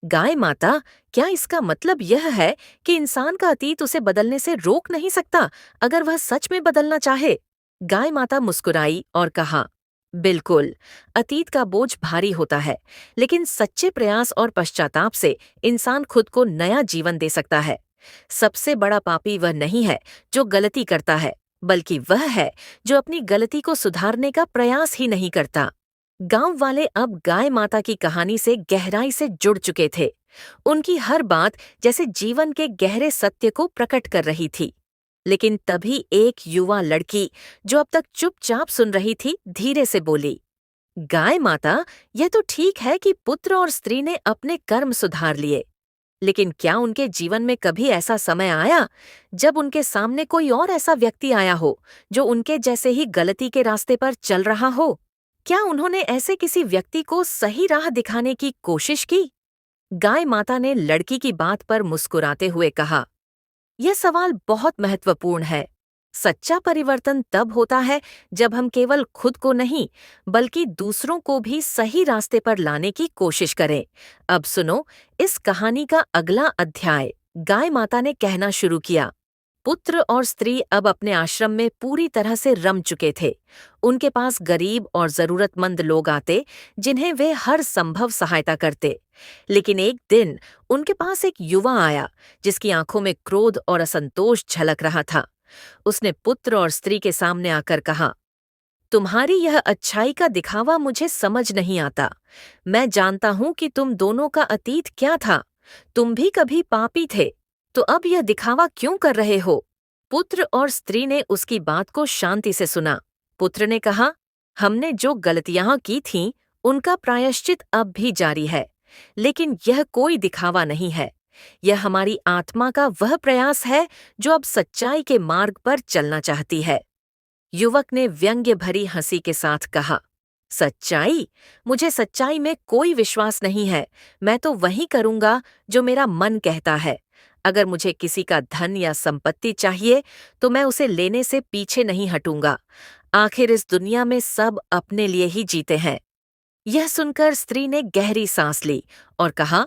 गाय माता, क्या इसका मतलब यह है कि इंसान का अतीत उसे बदलने से रोक नहीं सकता, अगर वह सच में बदलना चाहे? गाय माता मुस्कुराई और कहा, बिल्कुल। अतीत का बोझ भारी होता है, लेकिन सच्चे प्रयास और पश्चाताप से इंसान खुद को नया जीवन दे सकता है। सबसे बड़ा पापी वह नहीं है जो गलती करता है, बल्कि वह है जो अपनी गलती को सुधारने का प्रयास ही नहीं करता। गांव वाले अब गाय माता की कहानी से गहराई से जुड़ चुके थे। उनकी हर बात जैसे जीवन के गहरे सत्य को प्रकट कर रही थी। लेकिन तभी एक युवा लड़की, जो अब तक चुपचाप सुन रही थी, धीरे से बोली, गाय माता, यह तो ठीक है कि पुत्र और स्त्री ने अपने कर्म सुधार लिए, लेकिन क्या उनके जीवन में कभी ऐसा समय आया जब उनके सामने कोई और ऐसा व्यक्ति आया हो जो उनके जैसे ही गलती के रास्ते पर चल रहा हो? क्या उन्होंने ऐसे किसी व्यक्ति को सही राह दिखाने की कोशिश की? गाय माता ने लड़की की बात पर मुस्कुराते हुए कहा, यह सवाल बहुत महत्वपूर्ण है। सच्चा परिवर्तन तब होता है जब हम केवल खुद को नहीं, बल्कि दूसरों को भी सही रास्ते पर लाने की कोशिश करें। अब सुनो इस कहानी का अगला अध्याय। गाय माता ने कहना शुरू किया, पुत्र और स्त्री अब अपने आश्रम में पूरी तरह से रम चुके थे। उनके पास गरीब और जरूरतमंद लोग आते, जिन्हें वे हर संभव सहायता करते। लेकिन एक दिन उनके पास एक युवा आया, जिसकी आंखों में क्रोध और असंतोष झलक रहा था। उसने पुत्र और स्त्री के सामने आकर कहा, तुम्हारी यह अच्छाई का दिखावा मुझे समझ नहीं आता। मैं जानता हूं कि तुम दोनों का अतीत क्या था। तुम भी कभी पापी थे, तो अब यह दिखावा क्यों कर रहे हो? पुत्र और स्त्री ने उसकी बात को शांति से सुना। पुत्र ने कहा, हमने जो गलतियां की थीं, उनका प्रायश्चित अब भी जारी है, लेकिन यह कोई दिखावा नहीं है। यह हमारी आत्मा का वह प्रयास है जो अब सच्चाई के मार्ग पर चलना चाहती है। युवक ने व्यंग्य भरी हंसी के साथ कहा, सच्चाई? मुझे सच्चाई में कोई विश्वास नहीं है। मैं तो वही करूंगा जो मेरा मन कहता है। अगर मुझे किसी का धन या संपत्ति चाहिए, तो मैं उसे लेने से पीछे नहीं हटूंगा। आखिर इस दुनिया में सब अपने लिए ही जीते हैं। यह सुनकर स्त्री ने गहरी सांस ली और कहा,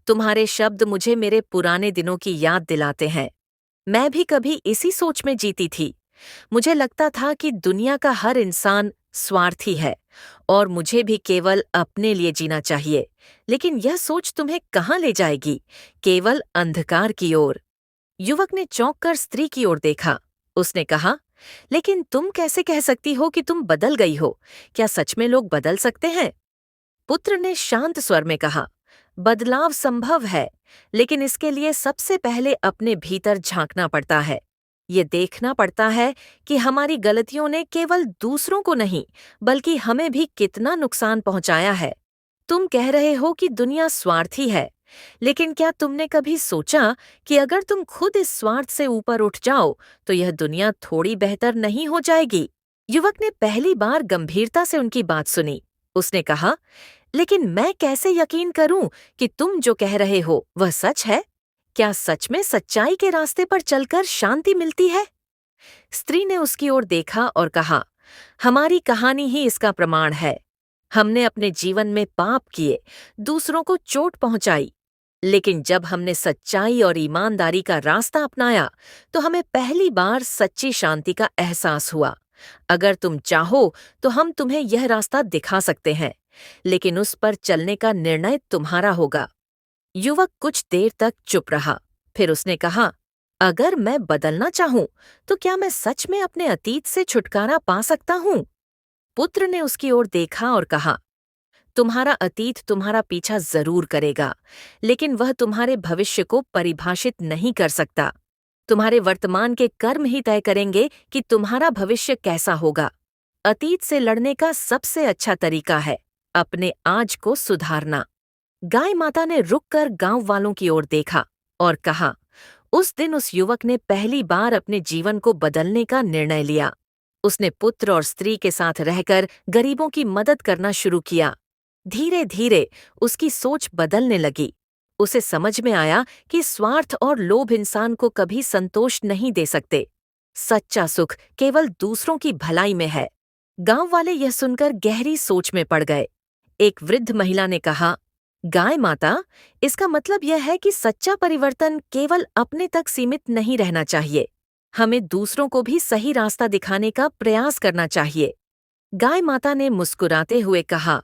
तुम्हारे शब्द मुझे मेरे पुराने दिनों की याद दिलाते हैं। मैं भी कभी इसी सोच में जीती थी। मुझे लगता था कि दुनिया का हर इंसान स्वार्थी है और मुझे भी केवल अपने लिए जीना चाहिए। लेकिन यह सोच तुम्हें कहाँ ले जाएगी? केवल अंधकार की ओर। युवक ने चौंक कर स्त्री की ओर देखा। उसने कहा, लेकिन तुम कैसे कह सकती हो कि तुम बदल गई हो? क्या सच में लोग बदल सकते हैं? पुत्र ने शांत स्वर में कहा, बदलाव संभव है, लेकिन इसके लिए सबसे पहले अपने भीतर झांकना पड़ता है। ये देखना पड़ता है कि हमारी गलतियों ने केवल दूसरों को नहीं, बल्कि हमें भी कितना नुकसान पहुंचाया है। तुम कह रहे हो कि दुनिया स्वार्थी है, लेकिन क्या तुमने कभी सोचा कि अगर तुम खुद इस स्वार्थ से ऊपर उठ जाओ, तो यह दुनिया थोड़ी बेहतर नहीं हो जाएगी? युवक ने पहली बार गंभीरता से उनकी बात सुनी। उसने कहा, लेकिन मैं कैसे यकीन करूं कि तुम जो कह रहे हो वह सच है? क्या सच में सच्चाई के रास्ते पर चलकर शांति मिलती है? स्त्री ने उसकी ओर देखा और कहा, हमारी कहानी ही इसका प्रमाण है। हमने अपने जीवन में पाप किए, दूसरों को चोट पहुंचाई, लेकिन जब हमने सच्चाई और ईमानदारी का रास्ता अपनाया, तो हमें पहली बार सच्ची शांति का एहसास हुआ। अगर तुम चाहो तो हम तुम्हें यह रास्ता दिखा सकते हैं, लेकिन उस पर चलने का निर्णय तुम्हारा होगा। युवक कुछ देर तक चुप रहा। फिर उसने कहा, अगर मैं बदलना चाहूं, तो क्या मैं सच में अपने अतीत से छुटकारा पा सकता हूं? पुत्र ने उसकी ओर देखा और कहा, तुम्हारा अतीत तुम्हारा पीछा जरूर करेगा, लेकिन वह तुम्हारे भविष्य को परिभाषित नहीं कर सकता। तुम्हारे वर्तमान के कर्म ही तय करेंगे कि तुम्हारा भविष्य कैसा होगा। अतीत से लड़ने का सबसे अच्छा तरीका है अपने आज को सुधारना। गाय माता ने रुककर गांव वालों की ओर देखा और कहा, उस दिन उस युवक ने पहली बार अपने जीवन को बदलने का निर्णय लिया। उसने पुत्र और स्त्री के साथ रहकर गरीबों की मदद करना शुरू किया। धीरे धीरे उसकी सोच बदलने लगी। उसे समझ में आया कि स्वार्थ और लोभ इंसान को कभी संतोष नहीं दे सकते। सच्चा सुख केवल दूसरों की भलाई में है। गांव वाले यह सुनकर गहरी सोच में पड़ गए। एक वृद्ध महिला ने कहा, गाय माता, इसका मतलब यह है कि सच्चा परिवर्तन केवल अपने तक सीमित नहीं रहना चाहिए। हमें दूसरों को भी सही रास्ता दिखाने का प्रयास करना चाहिए। गाय माता ने मुस्कुराते हुए कहा,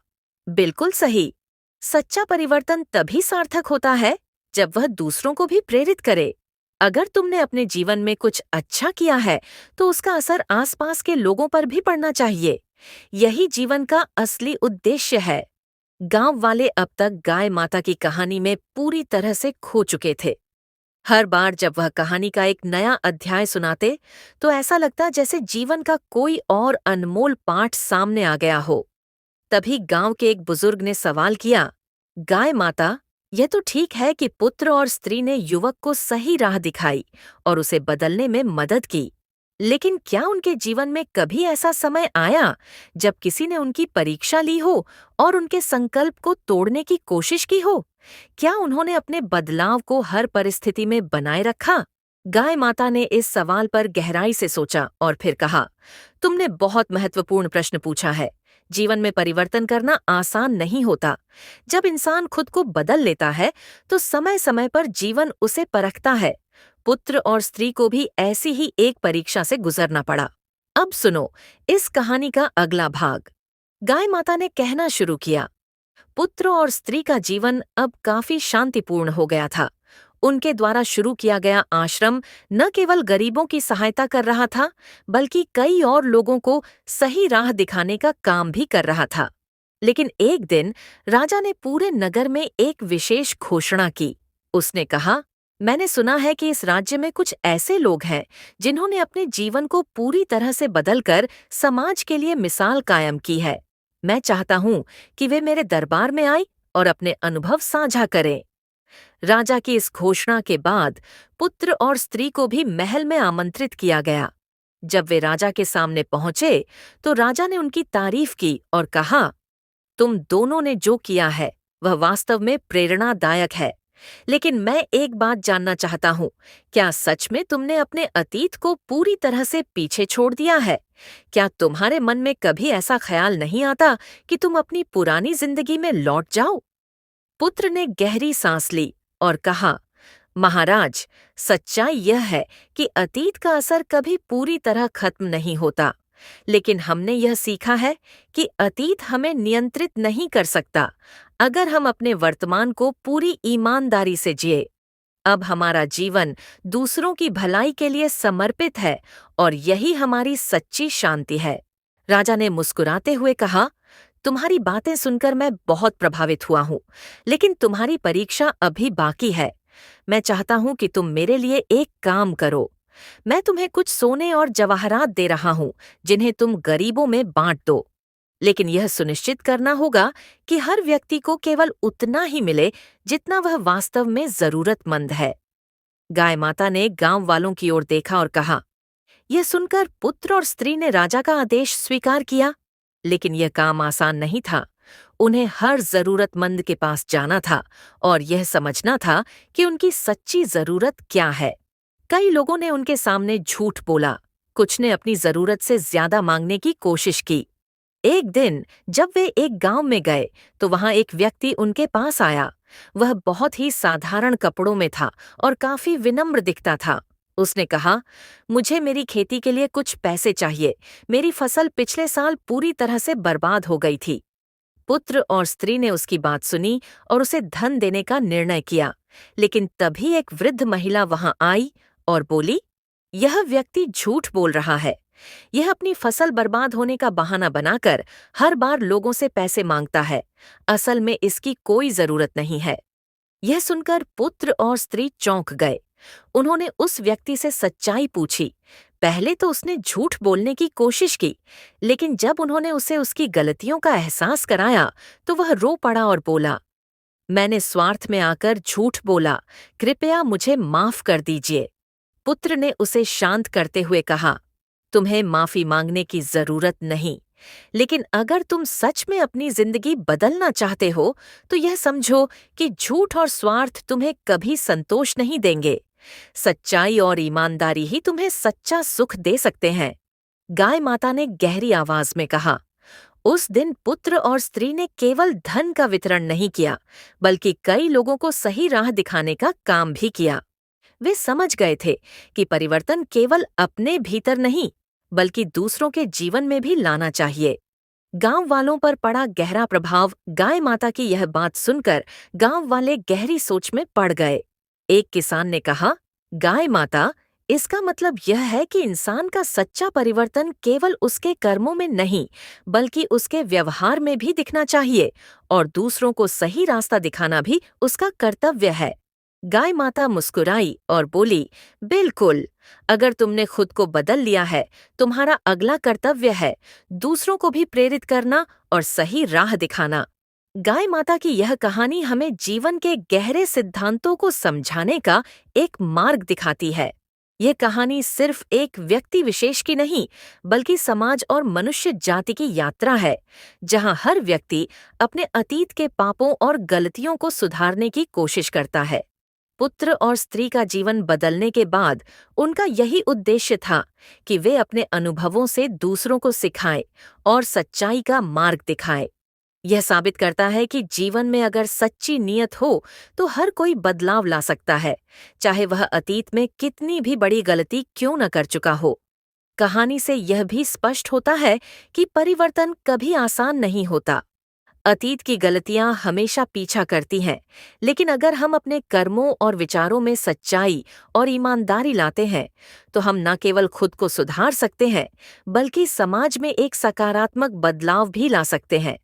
बिल्कुल सही। सच्चा परिवर्तन तभी सार्थक होता है जब वह दूसरों को भी प्रेरित करे। अगर तुमने अपने जीवन में कुछ अच्छा किया है, तो उसका असर आसपास के लोगों पर भी पड़ना चाहिए। यही जीवन का असली उद्देश्य है। गांव वाले अब तक गाय माता की कहानी में पूरी तरह से खो चुके थे। हर बार जब वह कहानी का एक नया अध्याय सुनाते, तो ऐसा लगता जैसे जीवन का कोई और अनमोल पाठ सामने आ गया हो। तभी गांव के एक बुजुर्ग ने सवाल किया, गाय माता, यह तो ठीक है कि पुत्र और स्त्री ने युवक को सही राह दिखाई और उसे बदलने में मदद की, लेकिन क्या उनके जीवन में कभी ऐसा समय आया जब किसी ने उनकी परीक्षा ली हो और उनके संकल्प को तोड़ने की कोशिश की हो? क्या उन्होंने अपने बदलाव को हर परिस्थिति में बनाए रखा? गाय माता ने इस सवाल पर गहराई से सोचा और फिर कहा, तुमने बहुत महत्वपूर्ण प्रश्न पूछा है। जीवन में परिवर्तन करना आसान नहीं होता। जब इंसान खुद को बदल लेता है, तो समय समय पर जीवन उसे परखता है। पुत्र और स्त्री को भी ऐसी ही एक परीक्षा से गुजरना पड़ा। अब सुनो इस कहानी का अगला भाग। गाय माता ने कहना शुरू किया। पुत्र और स्त्री का जीवन अब काफी शांतिपूर्ण हो गया था। उनके द्वारा शुरू किया गया आश्रम न केवल गरीबों की सहायता कर रहा था, बल्कि कई और लोगों को सही राह दिखाने का काम भी कर रहा था। लेकिन एक दिन राजा ने पूरे नगर में एक विशेष घोषणा की। उसने कहा, मैंने सुना है कि इस राज्य में कुछ ऐसे लोग हैं जिन्होंने अपने जीवन को पूरी तरह से बदलकर समाज के लिए मिसाल कायम की है। मैं चाहता हूं कि वे मेरे दरबार में आए और अपने अनुभव साझा करें। राजा की इस घोषणा के बाद पुत्र और स्त्री को भी महल में आमंत्रित किया गया। जब वे राजा के सामने पहुंचे तो राजा ने उनकी तारीफ की और कहा, तुम दोनों ने जो किया है वह वास्तव में प्रेरणादायक है। लेकिन मैं एक बात जानना चाहता हूँ, क्या सच में तुमने अपने अतीत को पूरी तरह से पीछे छोड़ दिया है? क्या तुम्हारे मन में कभी ऐसा ख्याल नहीं आता कि तुम अपनी पुरानी जिंदगी में लौट जाओ? पुत्र ने गहरी सांस ली और कहा, महाराज, सच्चाई यह है कि अतीत का असर कभी पूरी तरह खत्म नहीं होता, लेकिन हमने यह सीखा है कि अतीत हमें नियंत्रित नहीं कर सकता अगर हम अपने वर्तमान को पूरी ईमानदारी से जिए। अब हमारा जीवन दूसरों की भलाई के लिए समर्पित है और यही हमारी सच्ची शांति है। राजा ने मुस्कुराते हुए कहा, तुम्हारी बातें सुनकर मैं बहुत प्रभावित हुआ हूँ, लेकिन तुम्हारी परीक्षा अभी बाकी है। मैं चाहता हूँ कि तुम मेरे लिए एक काम करो। मैं तुम्हें कुछ सोने और जवाहरात दे रहा हूँ जिन्हें तुम गरीबों में बांट दो। लेकिन यह सुनिश्चित करना होगा कि हर व्यक्ति को केवल उतना ही मिले जितना वह वास्तव में जरूरतमंद है। गाय माता ने गांव वालों की ओर देखा और कहा। यह सुनकर पुत्र और स्त्री ने राजा का आदेश स्वीकार किया, लेकिन यह काम आसान नहीं था। उन्हें हर जरूरतमंद के पास जाना था और यह समझना था कि उनकी सच्ची जरूरत क्या है। कई लोगों ने उनके सामने झूठ बोला, कुछ ने अपनी जरूरत से ज्यादा मांगने की कोशिश की। एक दिन जब वे एक गांव में गए तो वहां एक व्यक्ति उनके पास आया। वह बहुत ही साधारण कपड़ों में था और काफी विनम्र दिखता था। उसने कहा, मुझे मेरी खेती के लिए कुछ पैसे चाहिए। मेरी फसल पिछले साल पूरी तरह से बर्बाद हो गई थी। पुत्र और स्त्री ने उसकी बात सुनी और उसे धन देने का निर्णय किया, लेकिन तभी एक वृद्ध महिला वहां आई और बोली, यह व्यक्ति झूठ बोल रहा है। यह अपनी फसल बर्बाद होने का बहाना बनाकर हर बार लोगों से पैसे मांगता है। असल में इसकी कोई जरूरत नहीं है। यह सुनकर पुत्र और स्त्री चौंक गए। उन्होंने उस व्यक्ति से सच्चाई पूछी। पहले तो उसने झूठ बोलने की कोशिश की, लेकिन जब उन्होंने उसे उसकी गलतियों का एहसास कराया तो वह रो पड़ा और बोला, मैंने स्वार्थ में आकर झूठ बोला, कृपया मुझे माफ कर दीजिए। पुत्र ने उसे शांत करते हुए कहा, तुम्हें माफी मांगने की जरूरत नहीं, लेकिन अगर तुम सच में अपनी जिंदगी बदलना चाहते हो तो यह समझो कि झूठ और स्वार्थ तुम्हें कभी संतोष नहीं देंगे। सच्चाई और ईमानदारी ही तुम्हें सच्चा सुख दे सकते हैं। गाय माता ने गहरी आवाज में कहा। उस दिन पुत्र और स्त्री ने केवल धन का वितरण नहीं किया, बल्कि कई लोगों को सही राह दिखाने का काम भी किया। वे समझ गए थे कि परिवर्तन केवल अपने भीतर नहीं, बल्कि दूसरों के जीवन में भी लाना चाहिए। गांव वालों पर पड़ा गहरा प्रभाव। गाय माता की यह बात सुनकर गांव वाले गहरी सोच में पड़ गए। एक किसान ने कहा, गाय माता, इसका मतलब यह है कि इंसान का सच्चा परिवर्तन केवल उसके कर्मों में नहीं, बल्कि उसके व्यवहार में भी दिखना चाहिए और दूसरों को सही रास्ता दिखाना भी उसका कर्तव्य है। गाय माता मुस्कुराई और बोली, बिल्कुल, अगर तुमने खुद को बदल लिया है, तुम्हारा अगला कर्तव्य है दूसरों को भी प्रेरित करना और सही राह दिखाना। गाय माता की यह कहानी हमें जीवन के गहरे सिद्धांतों को समझाने का एक मार्ग दिखाती है। यह कहानी सिर्फ एक व्यक्ति विशेष की नहीं, बल्कि समाज और मनुष्य जाति की यात्रा है, जहां हर व्यक्ति अपने अतीत के पापों और गलतियों को सुधारने की कोशिश करता है। पुत्र और स्त्री का जीवन बदलने के बाद उनका यही उद्देश्य था कि वे अपने अनुभवों से दूसरों को सिखाएं और सच्चाई का मार्ग दिखाएं। यह साबित करता है कि जीवन में अगर सच्ची नीयत हो तो हर कोई बदलाव ला सकता है, चाहे वह अतीत में कितनी भी बड़ी गलती क्यों न कर चुका हो। कहानी से यह भी स्पष्ट होता है कि परिवर्तन कभी आसान नहीं होता। अतीत की गलतियां हमेशा पीछा करती हैं, लेकिन अगर हम अपने कर्मों और विचारों में सच्चाई और ईमानदारी लाते हैं, तो हम न केवल खुद को सुधार सकते हैं, बल्कि समाज में एक सकारात्मक बदलाव भी ला सकते हैं।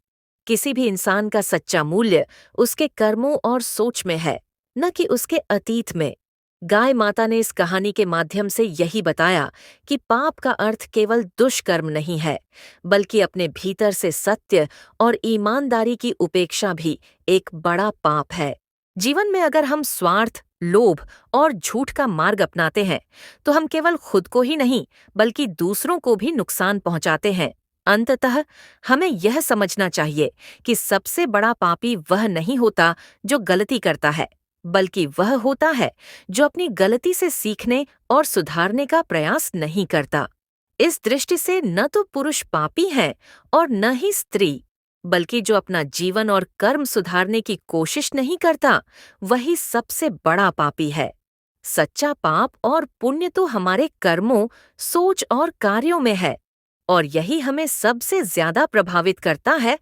किसी भी इंसान का सच्चा मूल्य उसके कर्मों और सोच में है, न कि उसके अतीत में। गाय माता ने इस कहानी के माध्यम से यही बताया कि पाप का अर्थ केवल दुष्कर्म नहीं है, बल्कि अपने भीतर से सत्य और ईमानदारी की उपेक्षा भी एक बड़ा पाप है। जीवन में अगर हम स्वार्थ, लोभ और झूठ का मार्ग अपनाते हैं, तो हम केवल खुद को ही नहीं, बल्कि दूसरों को भी नुकसान पहुंचाते हैं। अंततः हमें यह समझना चाहिए कि सबसे बड़ा पापी वह नहीं होता जो गलती करता है, बल्कि वह होता है जो अपनी गलती से सीखने और सुधारने का प्रयास नहीं करता। इस दृष्टि से न तो पुरुष पापी हैं और न ही स्त्री, बल्कि जो अपना जीवन और कर्म सुधारने की कोशिश नहीं करता, वही सबसे बड़ा पापी है। सच्चा पाप और पुण्य तो हमारे कर्मों, सोच और कार्यों में है, और यही हमें सबसे ज्यादा प्रभावित करता है